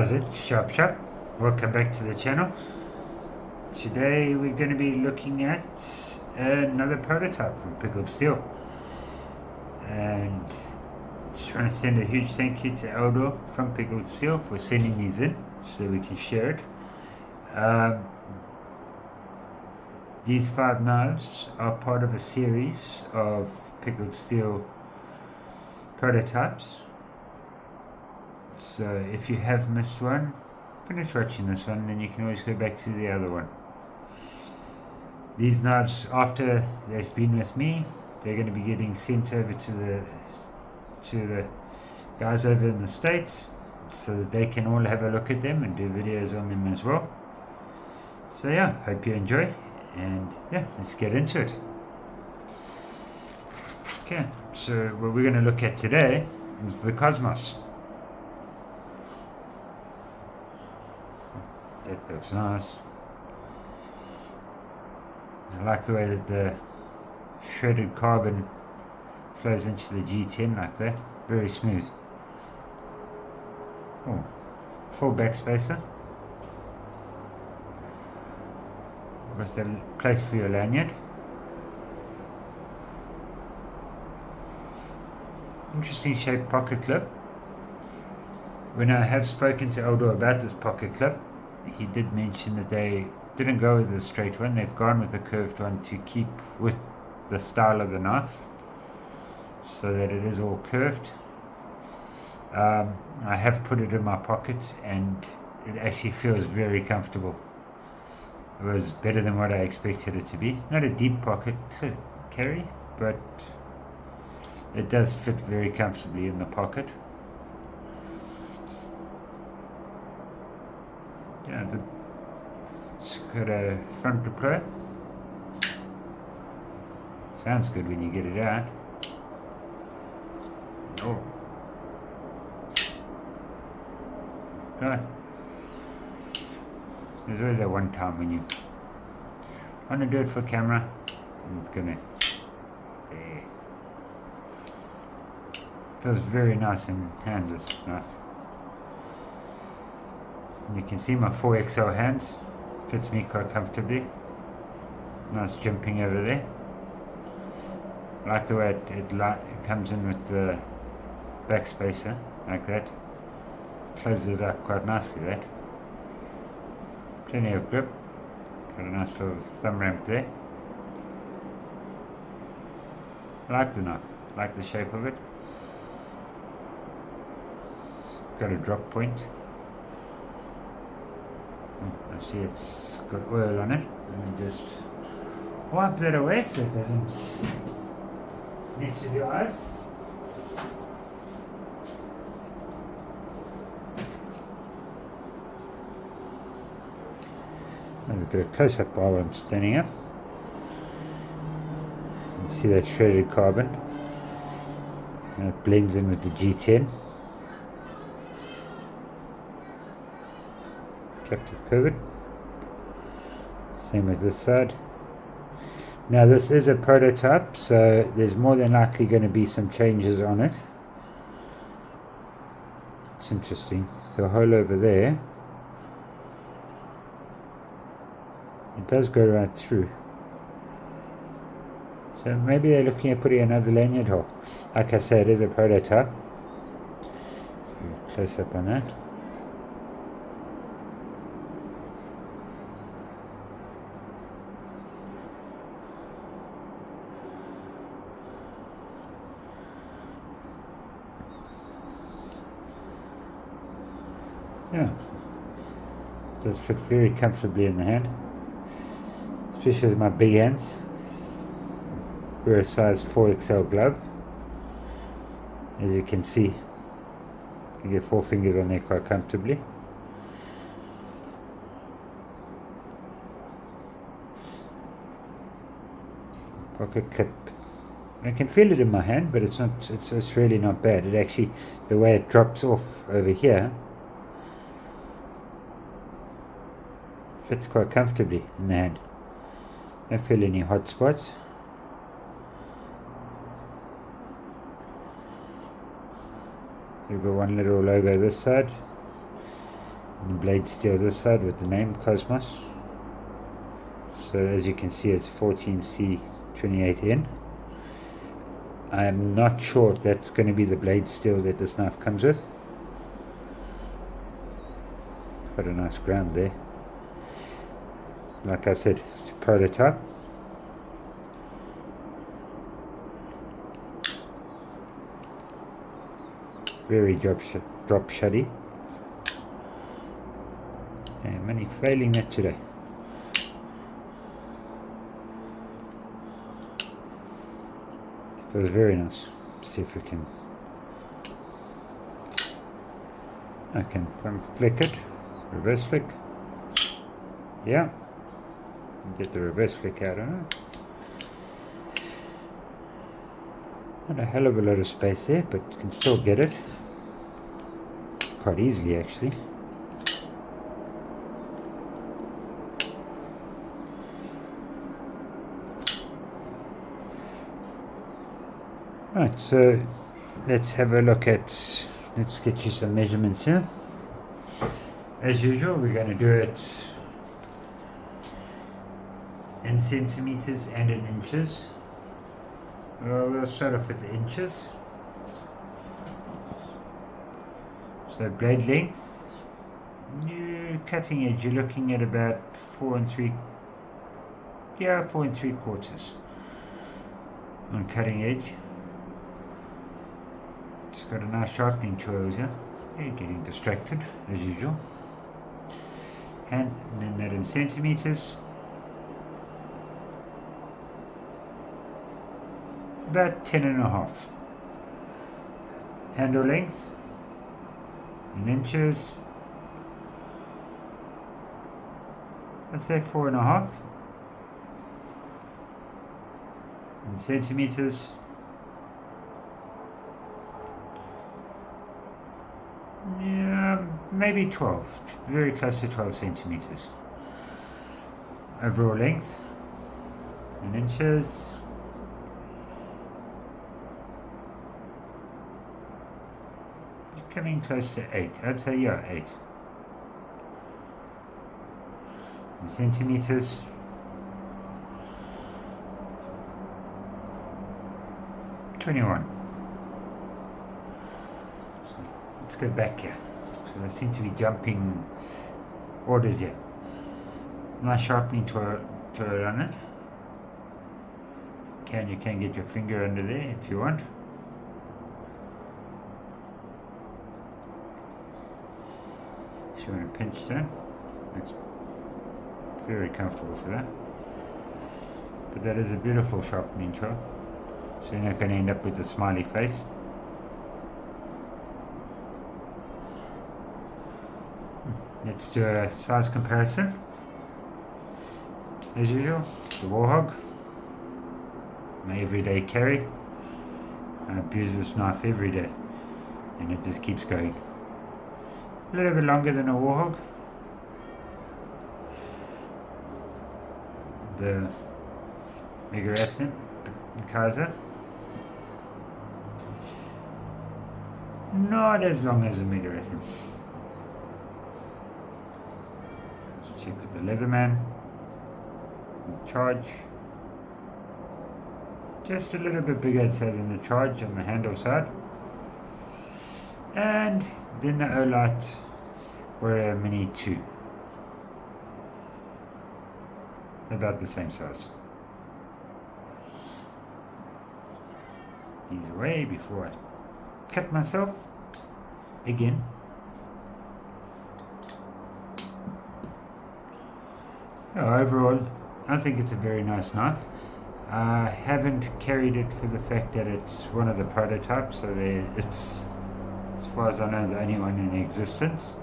How's it? Sharp Sharp. Welcome back to the channel. Today we're going to be looking at another prototype from Pickled Steel. And just want to send a huge thank you to Aldo from Pickled Steel for sending these in so that we can share it. These 5 knives are part of a series of Pickled Steel prototypes. So if you have missed one, finish watching this one, then you can always go back to the other one. These knives, after they've been with me, they're going to be getting sent over to the guys over in the States so that they can all have a look at them and do videos on them as well. So yeah, hope you enjoy, and yeah, let's get into it. Okay, so what we're going to look at today is the Cosmos. That looks nice. I like the way that the shredded carbon flows into the G10 like that. Very smooth. Oh, full backspacer. With a place for your lanyard. Interesting shaped pocket clip. When I have spoken to Aldo about this pocket clip, he did mention that they didn't go with the straight one, they've gone with the curved one to keep with the style of the knife, so that it is all curved. I have put it in my pocket and it actually feels very comfortable. It was better than what I expected it to be. Not a deep pocket carry, but it does fit very comfortably in the pocket. Yeah, it's got a front deploy. Sounds good when you get it out. Oh. Right. There's always that one time when you want to do it for camera, and it's gonna. There. Feels very nice in hand, this knife. You can see my 4XL hands, fits me quite comfortably. Nice jumping over there. I like the way it comes in with the backspacer, like that. Closes it up quite nicely, that. Plenty of grip. Got a nice little thumb ramp there. I like the knife, I like the shape of it. It's got a drop point. I see it's got oil on it. Let me just wipe that away so it doesn't mess with your eyes. Maybe a bit of close up while I'm standing up. You can see that shredded carbon. And it blends in with the G10. Captive pivot. Same as this side. Now this is a prototype, so there's more than likely going to be some changes on it. It's interesting. So a hole over there. It does go right through. So maybe they're looking at putting another lanyard hole. Like I said, it is a prototype. Close up on that. Yeah, does fit very comfortably in the hand, especially with my big hands. Wear a size 4XL glove. As you can see, you can get 4 fingers on there quite comfortably. Pocket clip. I can feel it in my hand, but it's really not bad. It actually, the way it drops off over here, fits quite comfortably in the hand. Don't feel any hot spots. We've got one little logo this side. And the blade steel this side with the name Cosmos. So as you can see, it's 14C28N. I'm not sure if that's going to be the blade steel that this knife comes with. Quite a nice ground there. Like I said, it's a prototype. Very drop shuddy. I'm only failing that today. Feels very nice. Let's see if we can. I can thumb flick it. Reverse flick. Yeah. Get the reverse flick out on it. Not a hell of a lot of space there, but you can still get it. Quite easily actually. Right, so let's have a look at, let's get you some measurements here. As usual, we're going to do it in centimeters and in inches. Well, we'll start off with the inches. So blade length, new cutting edge, you're looking at about 4 3/4 on cutting edge. It's got a nice sharpening tool here. You're getting distracted as usual. And then that in centimeters. About 10.5. Handle length in inches. Let's say 4.5. In centimeters. Yeah, maybe 12. Very close to 12 centimeters. Overall length in inches. Coming close to 8. I'd say, yeah, 8. In centimeters. "21." So let's go back here. So there seem to be jumping orders here. Nice sharpening tool on it. You can get your finger under there if you want. If you want to pinch that, it's very comfortable for that. But that is a beautiful sharpening tool, so you're not going to end up with a smiley face. Let's do a size comparison. As usual, the Warhog, my everyday carry. I abuse this knife every day, and it just keeps going. A little bit longer than a Warhog. The Megarathan Kaiser. Not as long as a Megarathan. Let's check with the Leatherman. Charge. Just a little bit bigger, I'd say, than the Charge on the handle side. And then the Olight Warrior Mini 2. About the same size. These away before I cut myself again. Overall, I think it's a very nice knife. I haven't carried it for the fact that it's one of the prototypes, so it's, as far as I know, the only one in existence.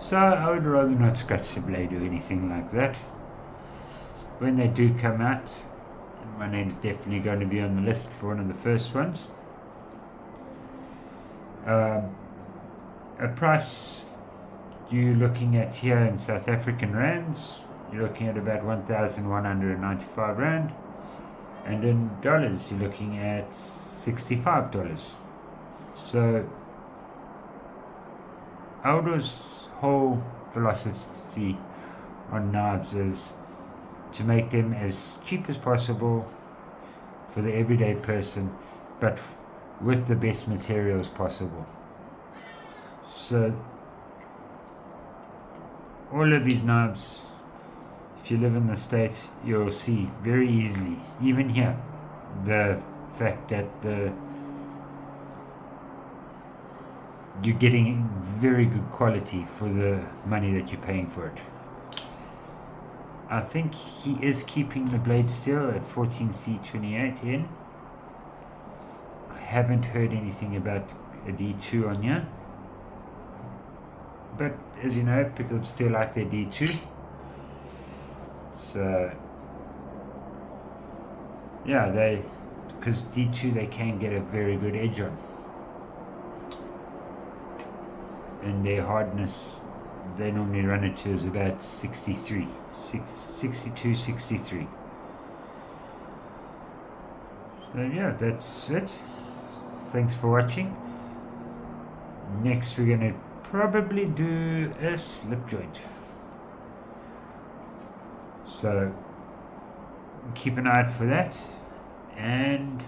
So I would rather not scratch the blade or anything like that. When they do come out, my name's definitely going to be on the list for one of the first ones. A price you're looking at here in South African rands, you're looking at about 1,195 rand, and in dollars you're looking at $65. So whole philosophy on knives is to make them as cheap as possible for the everyday person, but with the best materials possible. So all of these knives, if you live in the States, you'll see very easily, even here, the fact that you're getting very good quality for the money that you're paying for it. I think he is keeping the blade steel at 14C28 in. I haven't heard anything about a D2 on here, but as you know, Pickled Steel like their D2, so yeah, because D2 they can get a very good edge on, and their hardness they normally run it to is about 62, 63. So yeah, that's it. Thanks for watching. Next we're going to probably do a slip joint, so keep an eye out for that, and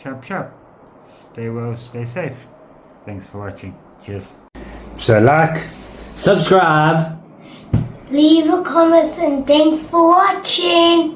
sharp, stay well, stay safe. Thanks for watching. Cheers. So like, subscribe, leave a comment, and thanks for watching.